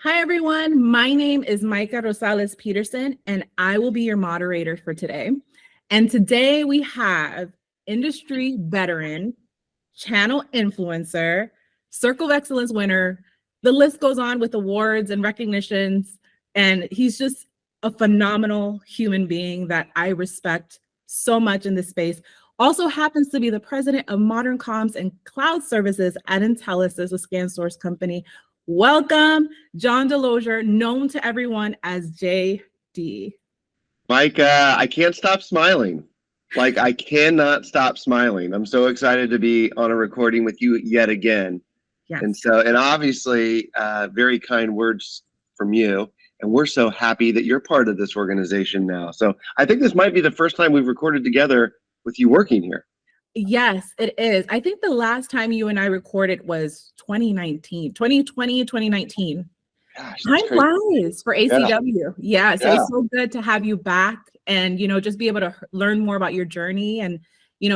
Hi, everyone. My name is Mayka Rosales-Peterson, and I will be your moderator for today. And today we have industry veteran, channel influencer, Circle of Excellence winner. The list goes on with awards and recognitions. And he's just a phenomenal human being that I respect so much in this space. Also happens to be the president of Modern Comms and Cloud Services at Intelisys, a ScanSource company. Welcome, John DeLozier, known to everyone as JD. Mayka, I can't stop smiling. I cannot stop smiling. I'm so excited to be on a recording with you yet again. Yes. And obviously, very kind words from you. And we're so happy that you're part of this organization now. So I think this might be the first time we've recorded together with you working here. Yes, it is. I think the last time you and I recorded was 2019, 2020, 2019. Gosh, Time flies for ACW. Yeah. So Yeah. it's so good to have you back and, just be able to learn more about your journey and,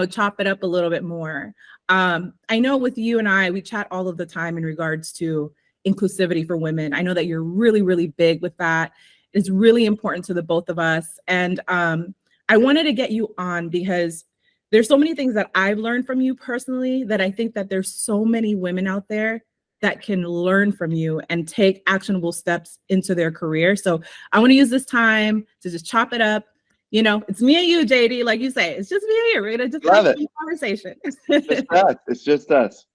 chop it up a little bit more. I know with you and I, we chat all of the time in regards to inclusivity for women. I know that you're really, really big with that. It's really important to the both of us. And I wanted to get you on because there's so many things that I've learned from you personally that I think that there's so many women out there that can learn from you and take actionable steps into their career. So I want to use this time to just chop it up. It's me and you, JD, like you say, it's just me and you. We're going to just have a conversation. It's just us.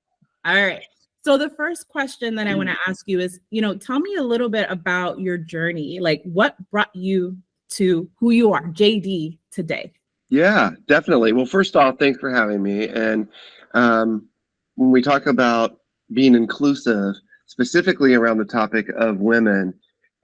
All right. So the first question that I want to ask you is, tell me a little bit about your journey. Like what brought you to who you are, JD, today? Yeah, definitely. Well, first off, thanks for having me. And when we talk about being inclusive, specifically around the topic of women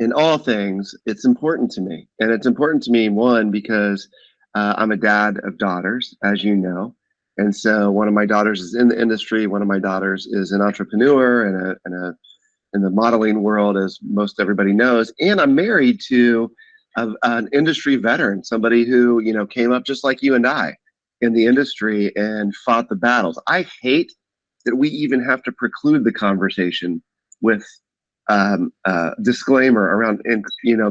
in all things, it's important to me. And it's important to me, one, because I'm a dad of daughters, as you know. And so one of my daughters is in the industry. One of my daughters is an entrepreneur and in the modeling world, as most everybody knows. And I'm married to an industry veteran, somebody who, came up just like you and I in the industry and fought the battles. I hate that we even have to preclude the conversation with disclaimer around,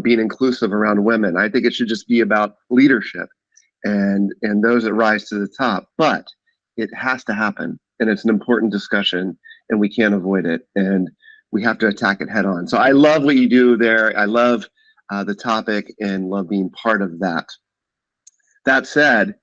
being inclusive around women. I think it should just be about leadership and those that rise to the top. But it has to happen, and it's an important discussion, and we can't avoid it, and we have to attack it head on. So I love what you do there. I love the topic and love being part of that. That said,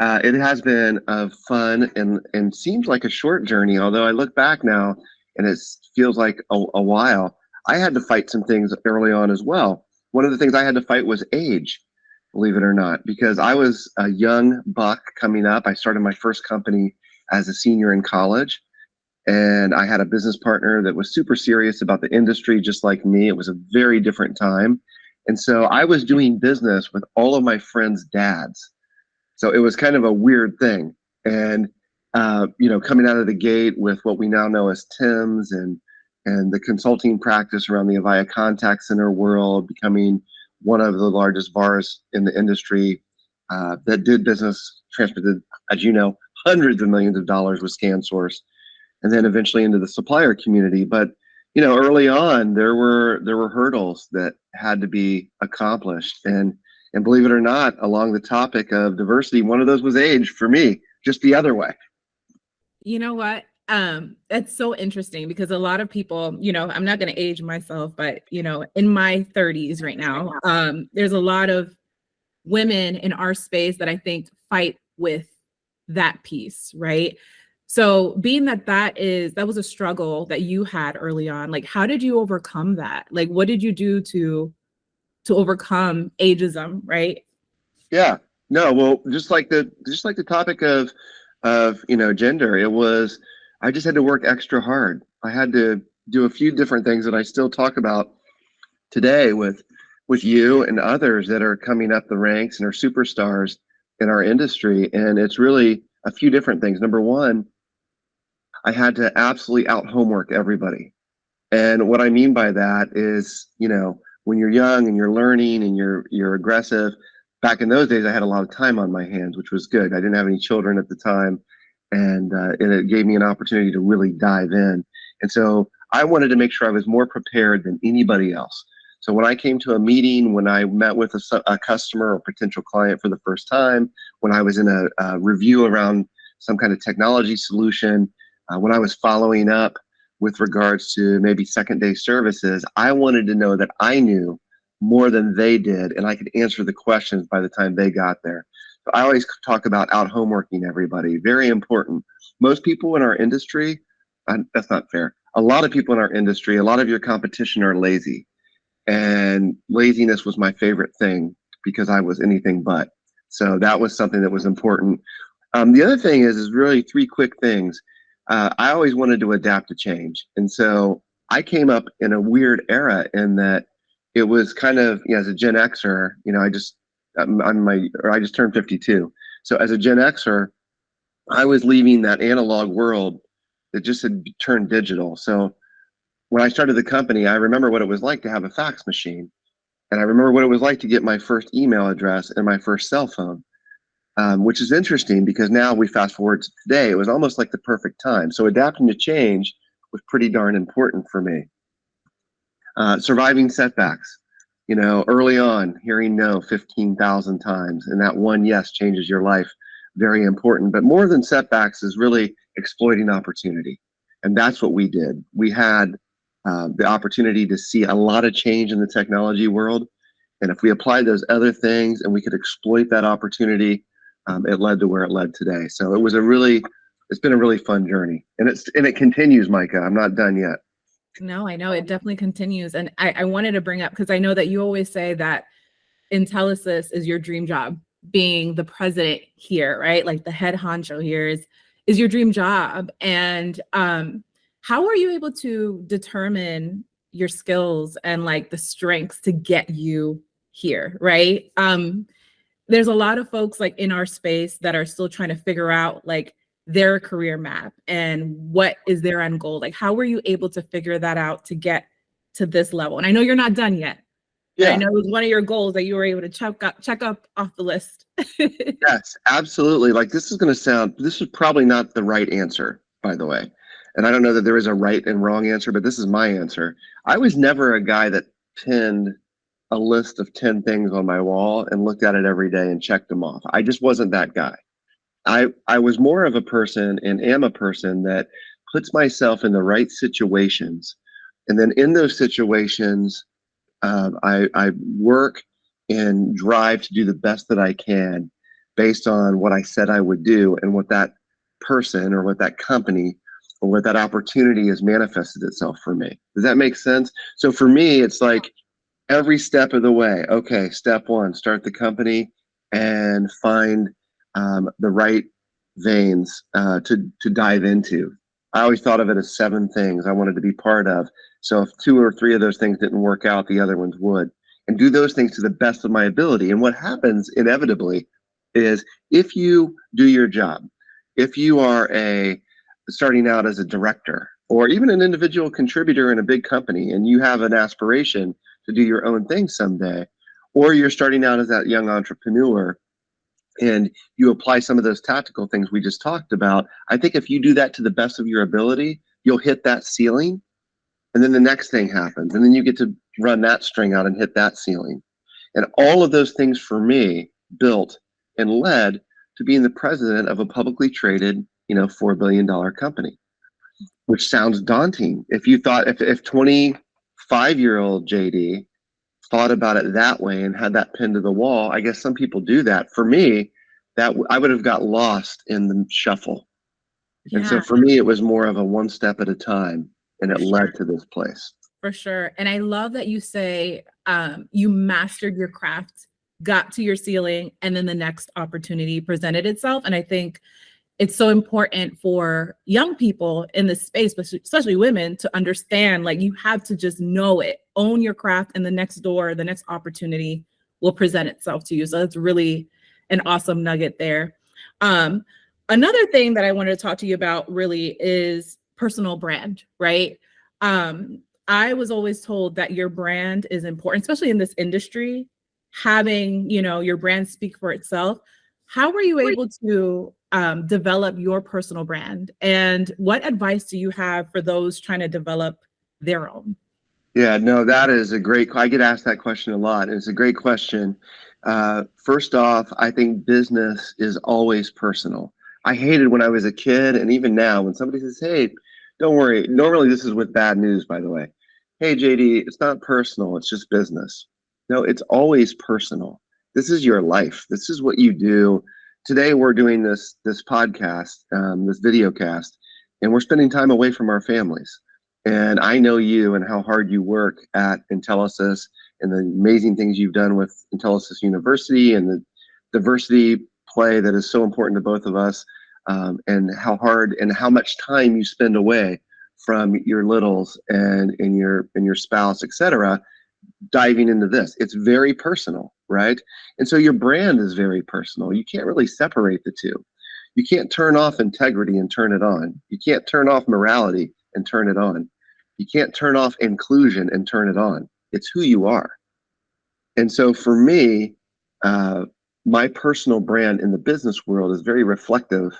it has been a fun and seems like a short journey, although I look back now and it feels like a while. I had to fight some things early on as well. One of the things I had to fight was age, believe it or not, because I was a young buck coming up. I started my first company as a senior in college. And I had a business partner that was super serious about the industry, just like me. It was a very different time. And so I was doing business with all of my friends' dads. So it was kind of a weird thing. And, coming out of the gate with what we now know as Tim's and the consulting practice around the Avaya contact center world, becoming one of the largest VARs in the industry that did business, transported, as you know, hundreds of millions of dollars with ScanSource, and then eventually into the supplier community. But early on, there were hurdles that had to be accomplished, and believe it or not, along the topic of diversity, one of those was age for me, just the other way. You know what? That's so interesting because a lot of people, I'm not going to age myself, but in my 30s right now, there's a lot of women in our space that I think fight with that piece, right? So being that was a struggle that you had early on, like how did you overcome that? Like what did you do to overcome ageism, right? Yeah. No, well, just like the topic of gender, it was I just had to work extra hard. I had to do a few different things that I still talk about today with you and others that are coming up the ranks and are superstars in our industry. And it's really a few different things. Number one, I had to absolutely out homework everybody. And what I mean by that is, when you're young and you're learning and you're aggressive, back in those days, I had a lot of time on my hands, which was good. I didn't have any children at the time, and it gave me an opportunity to really dive in. And so I wanted to make sure I was more prepared than anybody else. So when I came to a meeting, when I met with a customer or potential client for the first time, when I was in a review around some kind of technology solution, when I was following up with regards to maybe second day services, I wanted to know that I knew more than they did and I could answer the questions by the time they got there. So I always talk about out homeworking everybody. Very important. Most people in our industry, that's not fair. A lot of people in our industry, a lot of your competition are lazy. And laziness was my favorite thing because I was anything but. So that was something that was important. The other thing is really three quick things. I always wanted to adapt to change. And so I came up in a weird era in that it was kind of, as a Gen Xer, I just turned 52. So as a Gen Xer, I was leaving that analog world that just had turned digital. So when I started the company, I remember what it was like to have a fax machine. And I remember what it was like to get my first email address and my first cell phone, which is interesting because now we fast forward to today. It was almost like the perfect time. So adapting to change was pretty darn important for me. Surviving setbacks. Early on, hearing no 15,000 times, and that one yes changes your life. Very important. But more than setbacks is really exploiting opportunity. And that's what we did. We had the opportunity to see a lot of change in the technology world. And if we applied those other things and we could exploit that opportunity, it led to where it led today. So it's been a really fun journey. And it continues, Mayka. I'm not done yet. No, I know it definitely continues. And I wanted to bring up, because I know that you always say that Intelisys is your dream job. Being the president here, right? Like the head honcho here is your dream job. And how are you able to determine your skills and like the strengths to get you here, right? There's a lot of folks like in our space that are still trying to figure out like their career map and what is their end goal. Like, how were you able to figure that out to get to this level? And I know you're not done yet. Yeah. I know it was one of your goals that you were able to check up off the list. Yes, absolutely. Like this is probably not the right answer, by the way. And I don't know that there is a right and wrong answer, but this is my answer. I was never a guy that pinned a list of 10 things on my wall and looked at it every day and checked them off. I just wasn't that guy. I was more of a person and am a person that puts myself in the right situations. And then in those situations, I work and drive to do the best that I can based on what I said I would do and what that person or what that company or what that opportunity has manifested itself for me. Does that make sense? So for me, it's like every step of the way. Okay, step one, start the company and find the right veins to dive into. I always thought of it as 7 things I wanted to be part of. So if 2 or 3 of those things didn't work out, the other ones would. And do those things to the best of my ability. And what happens inevitably is if you do your job, if you are starting out as a director or even an individual contributor in a big company and you have an aspiration to do your own thing someday, or you're starting out as that young entrepreneur and you apply some of those tactical things we just talked about, I think if you do that to the best of your ability, you'll hit that ceiling. And then the next thing happens. And then you get to run that string out and hit that ceiling. And all of those things for me built and led to being the president of a publicly traded, $4 billion company, which sounds daunting. If you thought, if 25-year-old JD thought about it that way and had that pinned to the wall, I guess some people do that. For me, that I would have got lost in the shuffle. Yeah. And so for me, it was more of a one step at a time, and it led to this place. For sure. And I love that you say you mastered your craft, got to your ceiling, and then the next opportunity presented itself. And I think it's so important for young people in this space, especially women, to understand, like, you have to just know it, own your craft, and the next door, the next opportunity will present itself to you. So that's really an awesome nugget there. Another thing that I wanted to talk to you about really is personal brand, right? I was always told that your brand is important, especially in this industry, having, your brand speak for itself. How were you able to develop your personal brand? And what advice do you have for those trying to develop their own? Yeah, no, that is a great, I get asked that question a lot, and it's a great question. First off, I think business is always personal. I hated when I was a kid, and even now, when somebody says, hey, don't worry, normally this is with bad news, by the way. Hey, JD, it's not personal, it's just business. No, it's always personal. This is your life. This is what you do. Today, we're doing this podcast, this video cast, and we're spending time away from our families. And I know you and how hard you work at Intelisys and the amazing things you've done with Intelisys University and the diversity play that is so important to both of us, and how hard and how much time you spend away from your littles and your spouse, etc., diving into this. It's very personal, right? And so your brand is very personal. You can't really separate the two. You can't turn off integrity and turn it on. You can't turn off morality and turn it on. You can't turn off inclusion and turn it on. It's who you are. And so for me, my personal brand in the business world is very reflective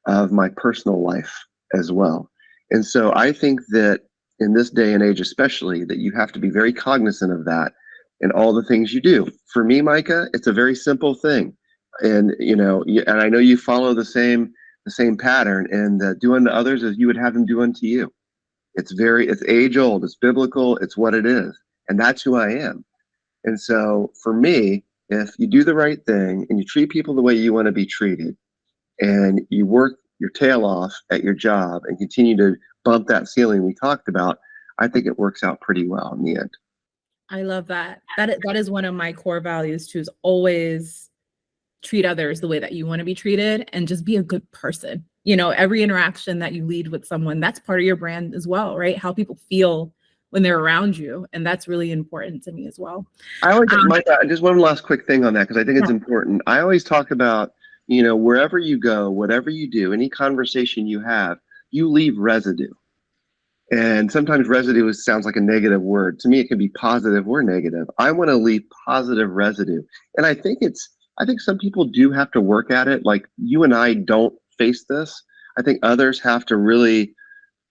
of my personal life as well. And so I think that in this day and age, especially, that you have to be very cognizant of that in all the things you do. For me, Mayka, it's a very simple thing. And, and I know you follow the same pattern, and do unto others as you would have them do unto you. It's age old, it's biblical, it's what it is. And that's who I am. And so for me, if you do the right thing and you treat people the way you want to be treated, and you work your tail off at your job and continue to bump that ceiling we talked about, I think it works out pretty well in the end. I love that. That is one of my core values too, is always treat others the way that you want to be treated and just be a good person. Every interaction that you lead with someone, that's part of your brand as well, right? How people feel when they're around you. And that's really important to me as well. I always, Mayka, just one last quick thing on that, because I think it's important. I always talk about, wherever you go, whatever you do, any conversation you have, you leave residue. And sometimes residue sounds like a negative word. To me, it can be positive or negative. I want to leave positive residue. And I think some people do have to work at it. Like you and I don't face this. I think others have to really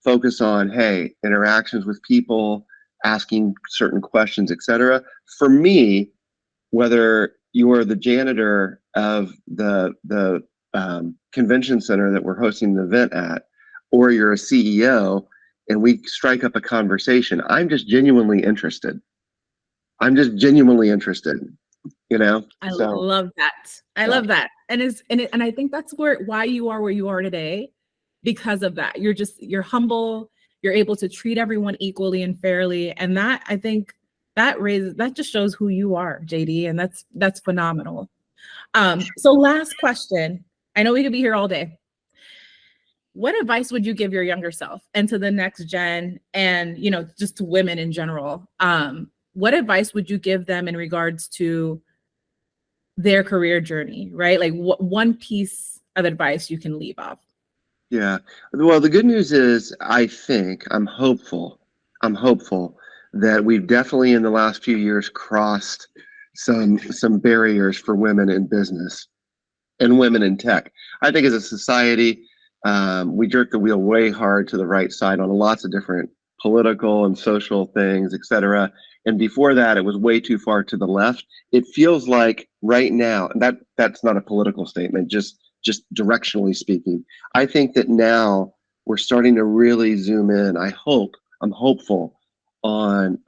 focus on, hey, interactions with people, asking certain questions, etc. For me, whether you are the janitor of the convention center that we're hosting the event at, or you're a CEO, and we strike up a conversation, I'm just genuinely interested. I love that. I love that. And I think that's why you are where you are today, because of that. You're humble, you're able to treat everyone equally and fairly. And that, I think, that just shows who you are, JD. And that's phenomenal. So last question. I know we could be here all day. What advice would you give your younger self and to the next gen, and just to women in general? What advice would you give them in regards to their career journey, right? Like what one piece of advice you can leave off? Yeah. Well, the good news is I'm hopeful that we've definitely in the last few years crossed some barriers for women in business and women in tech. I think as a society, we jerk the wheel way hard to the right side on lots of different political and social things, etc. And before that, it was way too far to the left. It feels like right now, and that's not a political statement, just directionally speaking, I think that now we're starting to really zoom in. I'm hopeful on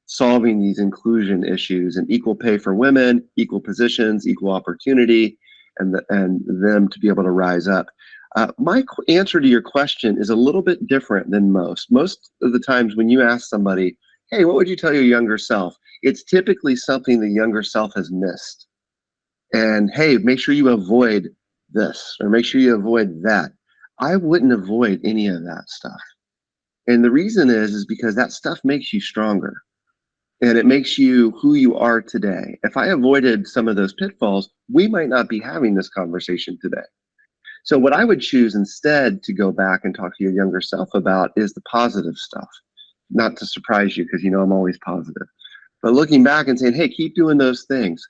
solving these inclusion issues and equal pay for women, equal positions, equal opportunity, and them to be able to rise up. My answer to your question is a little bit different than most. Most of the times when you ask somebody, hey, what would you tell your younger self? It's typically something the younger self has missed. And hey, make sure you avoid this, or make sure you avoid that. I wouldn't avoid any of that stuff. And the reason is because that stuff makes you stronger. And it makes you who you are today. If I avoided some of those pitfalls, we might not be having this conversation today. So what I would choose instead to go back and talk to your younger self about is the positive stuff. Not to surprise you, because I'm always positive. But looking back and saying, hey, keep doing those things.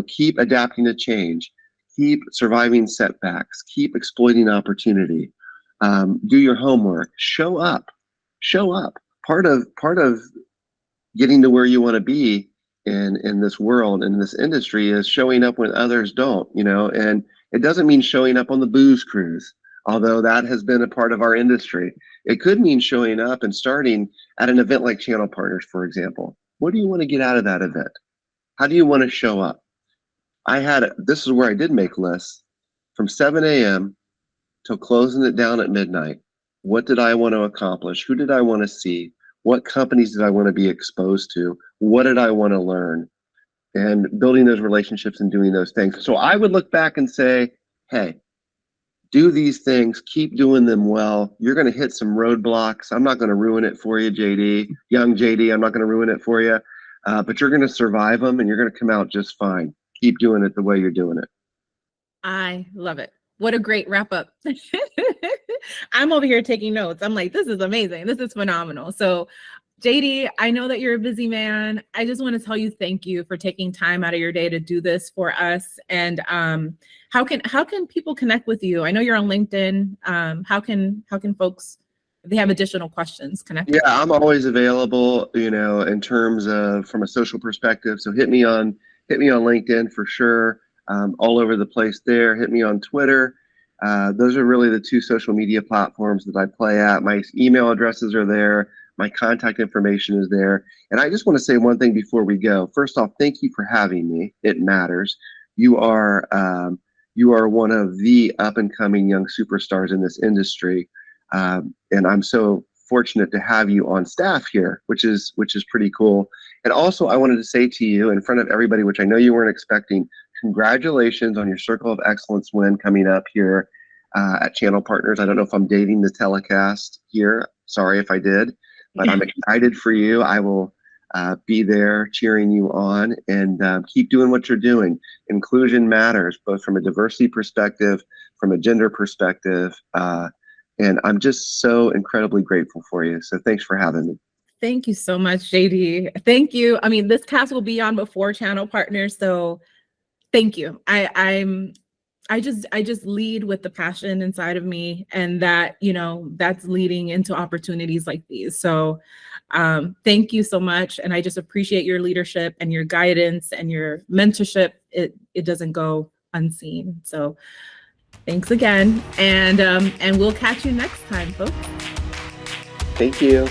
Keep adapting to change. Keep surviving setbacks. Keep exploiting opportunity. Do your homework. Show up. part of getting to where you want to be in this world, in this industry, is showing up when others don't, and it doesn't mean showing up on the booze cruise, although that has been a part of our industry. It could mean showing up and starting at an event like Channel Partners, for example. What do you want to get out of that event? How do you want to show up? This is where I did make lists from 7 a.m. till closing it down at midnight. What did I want to accomplish? Who did I want to see? What companies did I want to be exposed to? What did I want to learn? And building those relationships and doing those things. So I would look back and say, hey, do these things, keep doing them well. You're going to hit some roadblocks. I'm not going to ruin it for you, JD. Young JD, I'm not going to ruin it for you. But you're going to survive them and you're going to come out just fine. Keep doing it the way you're doing it. I love it. What a great wrap up. I'm over here taking notes. I'm like, this is amazing. This is phenomenal. So JD, I know that you're a busy man. I just want to tell you thank you for taking time out of your day to do this for us. And how can people connect with you? I know you're on LinkedIn. How can folks, if they have additional questions, connect? Yeah, I'm always available, in terms of from a social perspective. So hit me on LinkedIn for sure. All over the place there. Hit me on Twitter. Those are really the two social media platforms that I play at. My email addresses are there. My contact information is there. And I just want to say one thing before we go. First off, thank you for having me. It matters. You are one of the up and coming young superstars in this industry. And I'm so fortunate to have you on staff here, which is pretty cool. And also I wanted to say to you in front of everybody, which I know you weren't expecting, congratulations on your Circle of Excellence win coming up here at Channel Partners. I don't know if I'm dating the telecast here. Sorry if I did, but I'm excited for you. I will be there cheering you on, and keep doing what you're doing. Inclusion matters, both from a diversity perspective, from a gender perspective, and I'm just so incredibly grateful for you. So thanks for having me. Thank you so much, JD. Thank you. I mean, this cast will be on before Channel Partners, so thank you. I just lead with the passion inside of me, and that, that's leading into opportunities like these. So thank you so much. And I just appreciate your leadership and your guidance and your mentorship. It doesn't go unseen. So thanks again. And we'll catch you next time, folks. Thank you.